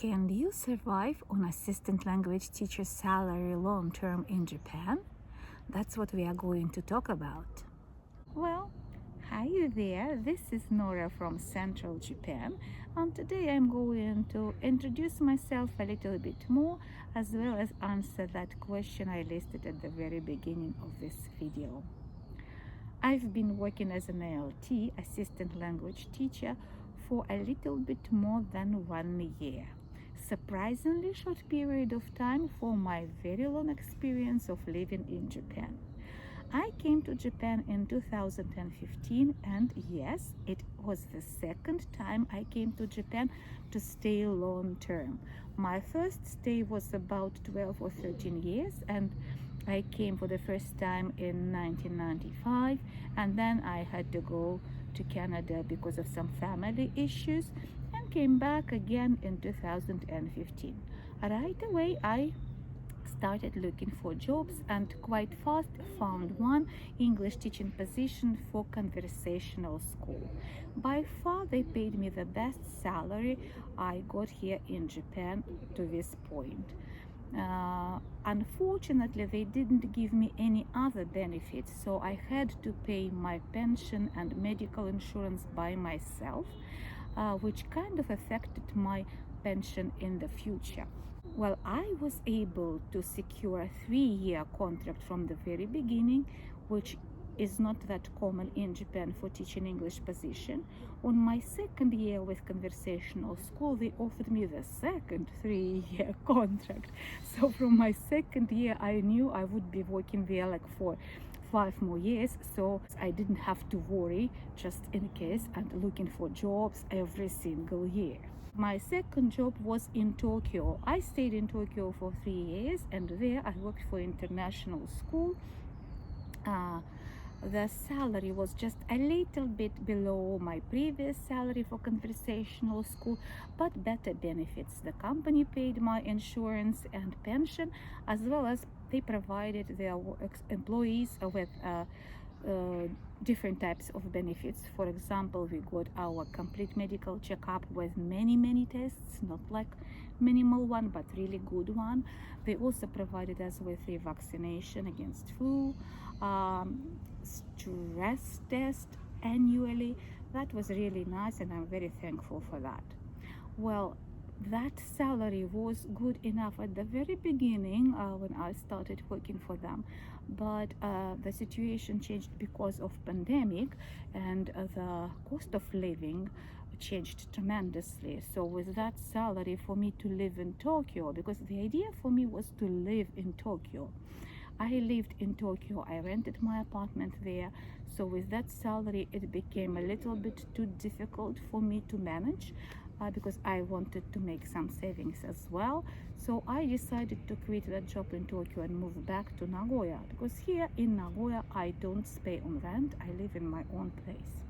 Can you survive on assistant language teacher salary long term in Japan? That's what we are going to talk about. Well, hi there, this is Nora from Central Japan, and today I'm going to introduce myself a little bit more as well as answer that question I listed at the very beginning of this video. I've been working as an ALT, assistant language teacher, for a little bit more than 1 year. Surprisingly short period of time for my very long experience of living in Japan. I came to Japan in 2015, and yes, it was the second time I came to Japan to stay long term. My first stay was about 12 or 13 years, and I came for the first time in 1995, and then I had to go to Canada because of some family issues and came back again in 2015. Right away, I started looking for jobs and quite fast found one English teaching position for conversational school. By far they paid me the best salary I got here in Japan to this point. Unfortunately, they didn't give me any other benefits, so I had to pay my pension and medical insurance by myself, which kind of affected my pension in the future. Well, I was able to secure a 3-year contract from the very beginning, which is not that common in Japan for teaching English position. On my second year with conversational school, they offered me the second 3-year contract. So from my second year, I knew I would be working there like for 5 more years, so I didn't have to worry just in case and looking for jobs every single year. My second job was in Tokyo. I stayed in Tokyo for 3 years, and there I worked for international school. The salary was just a little bit below my previous salary for conversational school, but better benefits. The company paid my insurance and pension, as well as they provided their employees with different types of benefits. For example, we got our complete medical checkup with many tests, not like minimal one, but really good one. They also provided us with a vaccination against flu, stress test annually. That was really nice, and I'm very thankful for that. Well, that salary was good enough at the very beginning when I started working for them, but the situation changed because of pandemic, and the cost of living changed tremendously. So with that salary for me to live in Tokyo, because the idea for me was to live in Tokyo, I lived in Tokyo, I rented my apartment there, so with that salary it became a little bit too difficult for me to manage, because I wanted to make some savings as well. So I decided to quit that job in Tokyo and move back to Nagoya, because here in Nagoya I don't pay on rent, I live in my own place.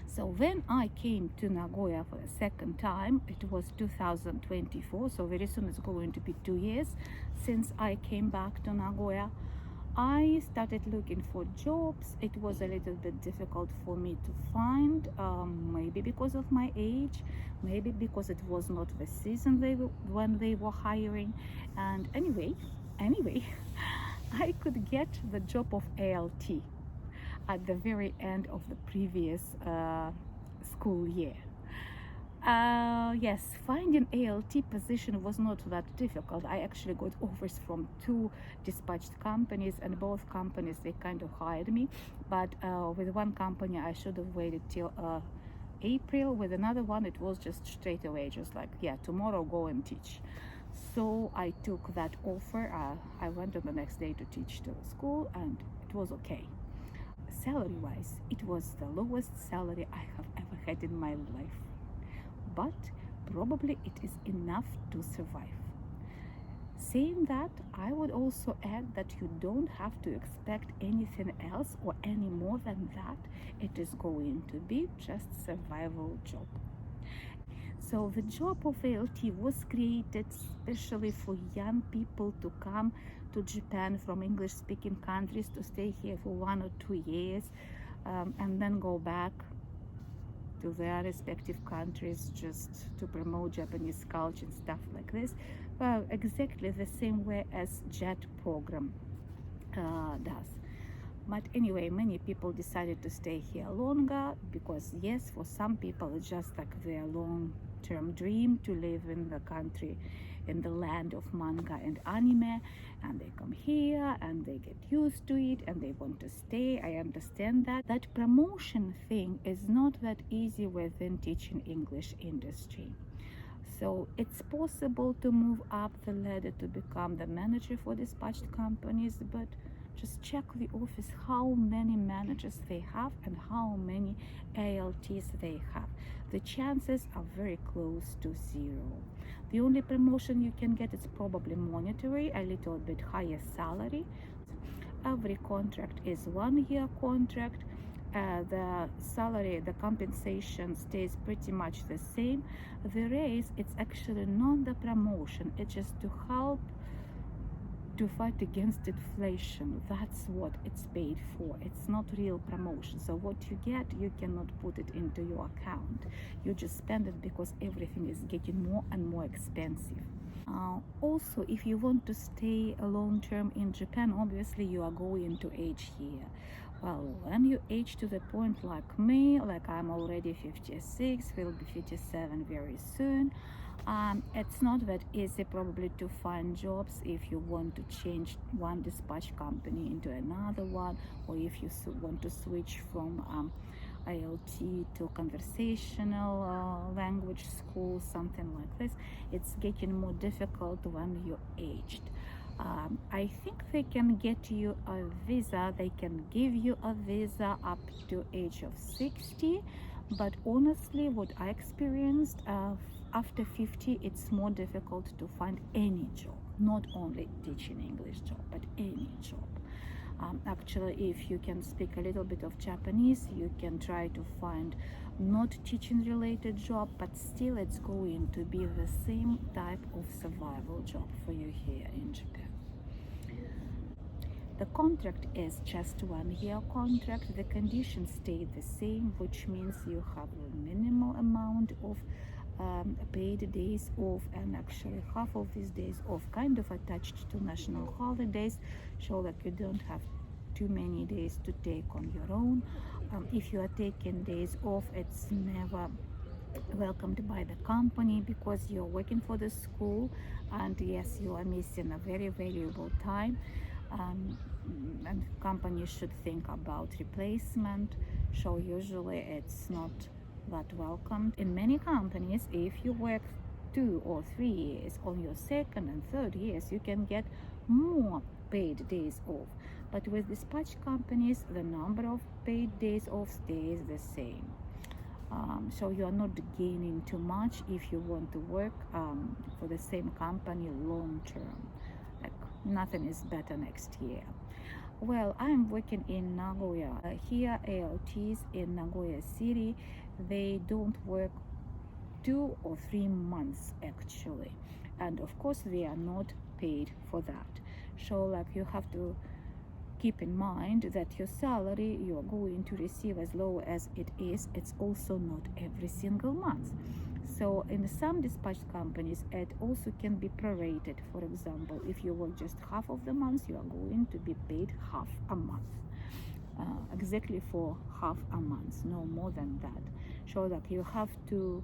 So when I came to Nagoya for the second time, it was 2024, so very soon it's going to be 2 years since I came back to Nagoya. I started looking for jobs. It was a little bit difficult for me to find, maybe because of my age, maybe because it was not the season when they were hiring. And anyway, I could get the job of ALT at the very end of the previous school year. Yes, finding ALT position was not that difficult. I actually got offers from 2 dispatched companies, and both companies, they kind of hired me. But with one company I should have waited till April. With another one it was just straight away, just like, yeah, tomorrow go and teach. So I took that offer. I went on the next day to teach to the school, and it was okay. Salary wise, it was the lowest salary I have ever had in my life, but probably it is enough to survive. Saying that, I would also add that you don't have to expect anything else or any more than that. It is going to be just survival job. So the job of ALT was created especially for young people to come to Japan from English-speaking countries to stay here for 1 or 2 years, and then go back to their respective countries just to promote Japanese culture and stuff like this. Well, exactly the same way as JET program does. But anyway, many people decided to stay here longer because, yes, for some people it's just like their long-term dream to live in the country, in the land of manga and anime, and they come here and they get used to it and they want to stay. I understand that. That promotion thing is not that easy within teaching English industry. So it's possible to move up the ladder to become the manager for dispatched companies, but just check the office how many managers they have and how many ALTs they have. The chances are very close to zero. The only promotion you can get is probably monetary, a little bit higher salary. Every contract is 1 year contract. The salary, the compensation stays pretty much the same. The raise, it's actually not the promotion, it's just to help to fight against inflation. That's what it's paid for. It's not real promotion. So what you get, you cannot put it into your account. You just spend it because everything is getting more and more expensive. Also, if you want to stay long term in Japan, obviously you are going to age here. Well, when you age to the point like me, like I'm already 56, will be 57 very soon, it's not that easy probably to find jobs if you want to change one dispatch company into another one, or if you want to switch from ILT to conversational language school, something like this. It's getting more difficult when you're aged. I think they can get you a visa, they can give you a visa up to age of 60, but honestly what I experienced after 50 it's more difficult to find any job, not only teaching English job, but any job. Actually, if you can speak a little bit of Japanese, you can try to find not teaching related job, but still it's going to be the same type of survival job for you here in Japan. The contract is just 1 year contract. The conditions stay the same, which means you have a minimal amount of paid days off, and actually half of these days off kind of attached to national holidays, so that you don't have too many days to take on your own. If you are taking days off, it's never welcomed by the company because you're working for the school, and yes, you are missing a very valuable time. And companies should think about replacement, so usually it's not that welcomed. In many companies, if you work 2 or 3 years, on your second and third years you can get more paid days off, but with dispatch companies the number of paid days off stays the same. So you are not gaining too much if you want to work for the same company long term. Like nothing is better next year. Well, I'm working in Nagoya. Here ALTs in Nagoya City, they don't work 2 or 3 months actually, and of course they are not paid for that. So like you have to keep in mind that your salary you are going to receive, as low as it is, it's also not every single month. So in some dispatch companies it also can be prorated. For example, if you work just half of the month, you are going to be paid half a month, exactly for half a month, no more than that. So that you have to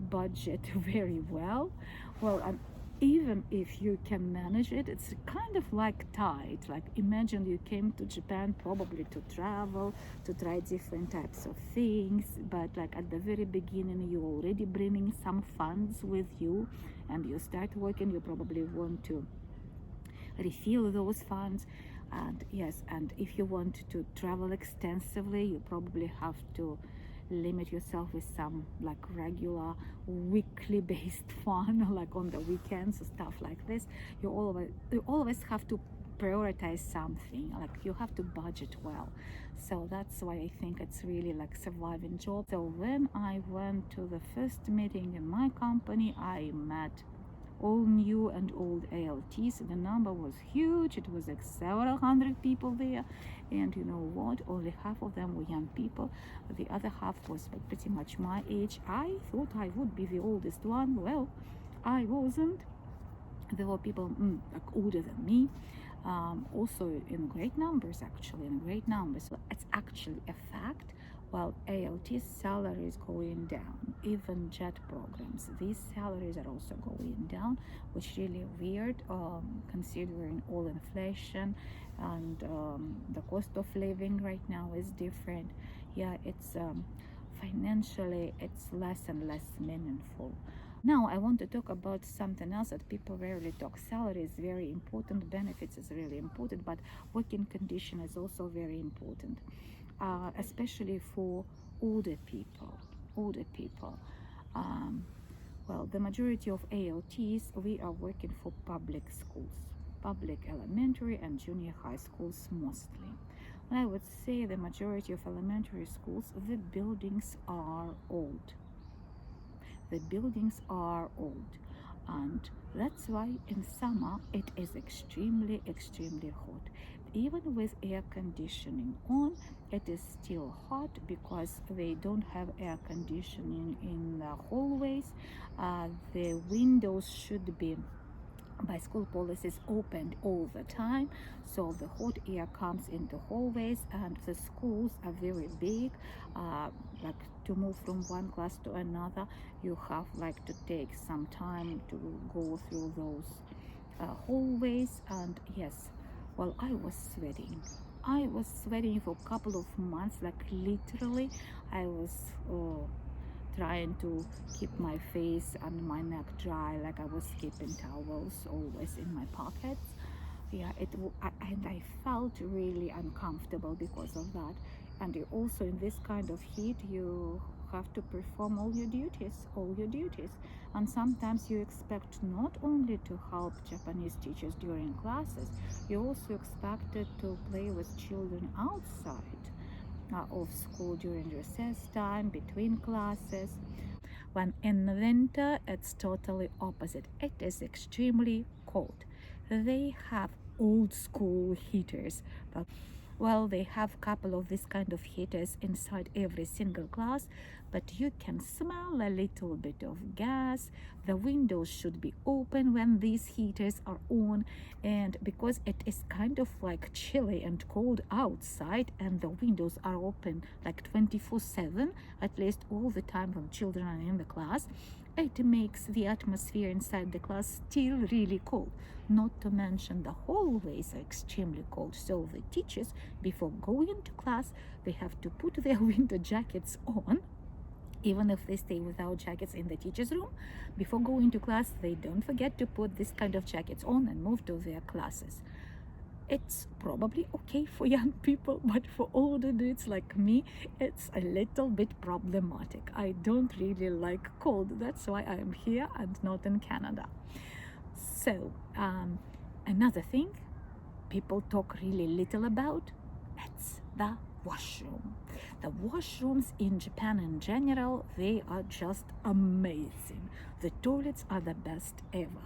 budget very well. And even if you can manage it, it's kind of like tight. Like imagine you came to Japan probably to travel, to try different types of things, but like at the very beginning you're already bringing some funds with you, and you start working, you probably want to refill those funds. And yes, and if you want to travel extensively, you probably have to limit yourself with some like regular weekly based fun, like on the weekends or stuff like this. You always have to prioritize something, like you have to budget well. So that's why I think it's really like surviving job. So when I went to the first meeting in my company, I met all new and old ALTs. The number was huge. It was like several hundred people there, and you know what, only half of them were young people. The other half was pretty much my age. I thought I would be the oldest one. Well, I wasn't. There were people like older than me, also in great numbers, actually, in great numbers. So it's actually a fact. While ALT salaries going down, even JET programs, these salaries are also going down, which really weird, considering all inflation and the cost of living right now is different. Yeah, it's financially it's less and less meaningful. Now I want to talk about something else that people rarely talk. Salary is very important, benefits is really important, but working condition is also very important, especially for older people. Older people. Well, the majority of ALTs, we are working for public schools, public elementary and junior high schools mostly. And I would say the majority of elementary schools, the buildings are old. The buildings are old, and that's why in summer it is extremely hot. Even with air conditioning on, it is still hot because they don't have air conditioning in the hallways. The windows should be, by school policies, opened all the time, so the hot air comes into hallways, and the schools are very big. Like to move from one class to another, you have like to take some time to go through those hallways. And yes, well, I was sweating for a couple of months, like literally. I was trying to keep my face and my neck dry, like I was keeping towels always in my pockets. Yeah, and I felt really uncomfortable because of that. And you also, in this kind of heat, you have to perform all your duties. And sometimes you expect not only to help Japanese teachers during classes, you also expected to play with children outside of school during recess time, between classes. When in winter, it's totally opposite. It is extremely cold. They have old school heaters, but well, they have a couple of this kind of heaters inside every single class, but you can smell a little bit of gas. The windows should be open when these heaters are on, and because it is kind of like chilly and cold outside, and the windows are open like 24/7, at least all the time when children are in the class, it makes the atmosphere inside the class still really cold. Not to mention the hallways are extremely cold, so the teachers, before going to class, they have to put their winter jackets on. Even if they stay without jackets in the teacher's room, before going to class, they don't forget to put this kind of jackets on and move to their classes. It's probably okay for young people, but for older dudes like me, it's a little bit problematic. I don't really like cold. That's why I am here and not in Canada. So, another thing people talk really little about, it's the washroom. The washrooms in Japan in general, they are just amazing. The toilets are the best ever.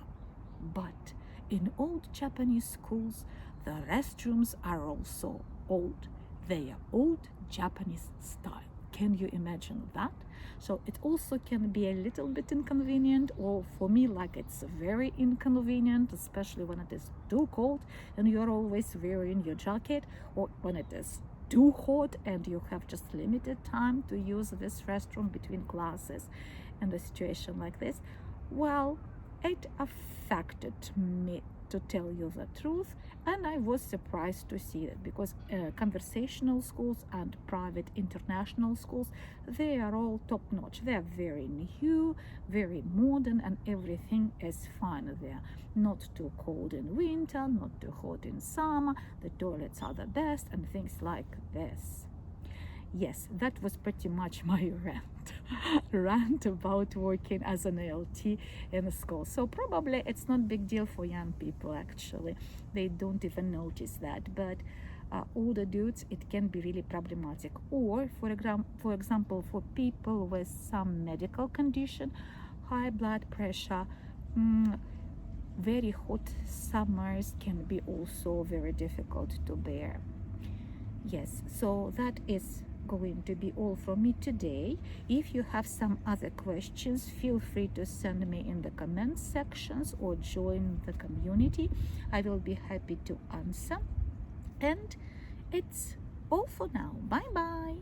But in old Japanese schools, the restrooms are also old. They are old Japanese style. Can you imagine that? So it also can be a little bit inconvenient, or for me, like it's very inconvenient, especially when it is too cold and you're always wearing your jacket, or when it is too hot and you have just limited time to use this restroom between classes. In a situation like this, well, it affected me, to tell you the truth, and I was surprised to see it, because conversational schools and private international schools, they are all top-notch. They are very new, very modern, and everything is fine there. Not too cold in winter, not too hot in summer, the toilets are the best, and things like this. Yes, that was pretty much my rant about working as an ALT in a school. So probably it's not big deal for young people, actually. They don't even notice that. But older dudes, it can be really problematic. Or, for example, for people with some medical condition, high blood pressure, very hot summers can be also very difficult to bear. Yes, so that is going to be all from me today. If you have some other questions, feel free to send me in the comment sections or join the community. I will be happy to answer. And it's all for now. Bye bye.